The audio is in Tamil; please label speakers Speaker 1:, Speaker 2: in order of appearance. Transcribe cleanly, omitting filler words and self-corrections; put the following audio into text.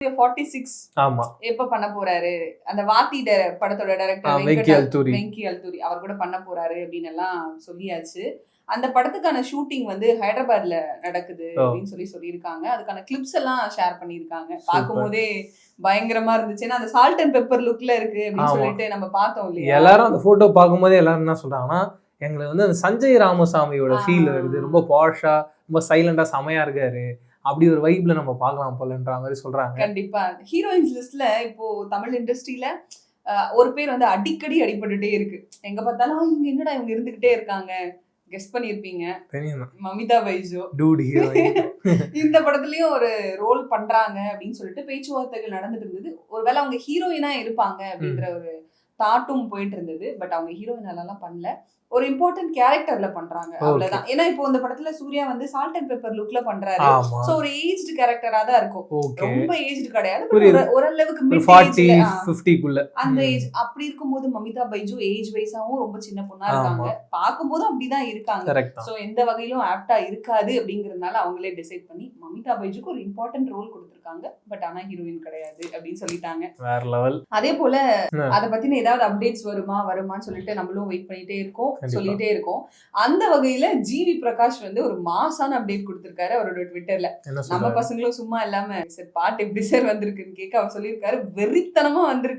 Speaker 1: 46
Speaker 2: ஆமா
Speaker 1: எப்ப பண்ண போறாரு, அந்த வாத்தி படத்தோட டைரக்டர் வெங்கி அல்தூரி அவர் கூட பண்ண போறாரு அப்படின்னு எல்லாம் சொல்லியாச்சு. அந்த படத்துக்கான ஷூட்டிங் வந்து ஹைதராபாத்ல நடக்குது அப்படின்னு சொல்லியிருக்காங்க. அதுக்கான கிளிப்ஸ் எல்லாம் ஷேர் பண்ணியிருக்காங்க. பார்க்கும்போதே பயங்கரமா இருந்துச்சு. ஏன்னா அந்த சால்ட் அண்ட் பெப்பர் லுக்ல இருக்கு அப்படின்னு சொல்லிட்டு நம்ம பார்த்தோம் இல்லையா.
Speaker 2: எல்லாரும் அந்த போட்டோ பார்க்கும்போதே எல்லாரும் என்ன சொல்றாங்கன்னா, எங்களுக்கு வந்து அந்த சஞ்சய் ராமசாமியோட ஃபீல் வருது. ரொம்ப பாஷா, ரொம்ப சைலண்டா செமையா இருக்காரு. அப்படி ஒரு வைப்ல நம்ம பார்க்கலாம் போலன்ற மாதிரி சொல்றாங்க.
Speaker 1: கண்டிப்பா. ஹீரோயின்ஸ் லிஸ்ட்ல இப்போ தமிழ் இண்டஸ்ட்ரியில ஒரு பேர் வந்து அடிக்கடி அடிபட்டுட்டே இருக்கு. எங்க பார்த்தாலும் இங்க என்னடா இவங்க இருந்துகிட்டே இருக்காங்க. கெஸ் பண்ணிருப்பீங்க. மமிதா பைஜு.
Speaker 2: Dude heroine.
Speaker 1: இந்த படத்துலயும் ஒரு ரோல் பண்றாங்க அப்படின்னு சொல்லிட்டு பேச்சுவார்த்தைகள் நடந்துட்டு இருந்தது. ஒருவேளை அவங்க ஹீரோயினா இருப்பாங்க அப்படின்ற ஒரு தாட்டும் போயிட்டு இருந்தது. பட் அவங்க ஹீரோயினாலாம் பண்ணல. ஒரு இம்பார்ட்டன்ட் கேரக்டர்ல பண்றாங்க. அவ்வளவுதான். ஏன்னா இப்போ இந்த படத்துல சூர்யா வந்து சால்ட் அண்ட் பெப்பர் லுக்ல பண்றாரு. சோ ஒரு ஏஜ்ட் கேரக்டரா தான் இருக்கும். ரொம்ப ஏஜ்ட் கிடையாது. ஓரளவுக்கு மிட்
Speaker 2: 40 50 குள்ள.
Speaker 1: அந்த ஏஜ் அப்படி இருக்கும்போது மமிதா பைஜு ஏஜ் வைஸாவும் ரொம்ப சின்ன பொண்ணா இருக்காங்க. பாக்கும்போது அப்படிதான் இருக்காங்க. சோ எந்த வகையிலும் ஆப்டா இருக்காது அப்படிங்கறதுனால அவங்களே டிசைட் பண்ணி மமிதா பைஜுக்கு ஒரு இம்பார்ட்டன்ட் ரோல் கொடுத்திருக்காங்க. பட் ஆனா ஹீரோயின் கிடையாது அப்படின்னு சொல்லிட்டாங்க.
Speaker 2: வேற லெவல்.
Speaker 1: அதே போல அத பத்தின ஏதாவது அப்டேட்ஸ் வருமான்னு சொல்லிட்டு நம்மளும் வெயிட் பண்ணிட்டே இருக்கோம். சொல்லிட்டே இருக்கோம். அந்த வகையில ஜிவி பிரகாஷ் வந்து ஒரு மாசான அப்டேட் கொடுத்திருக்காரு அவரோட ட்விட்டர்ல. நம்ம பசங்களும் சும்மா இல்லாம சார் பாட்டு எப்படி சார் வந்திருக்குன்னு கேட்க அவர் சொல்லியிருக்காரு, வெறித்தனமா வந்திருக்கு.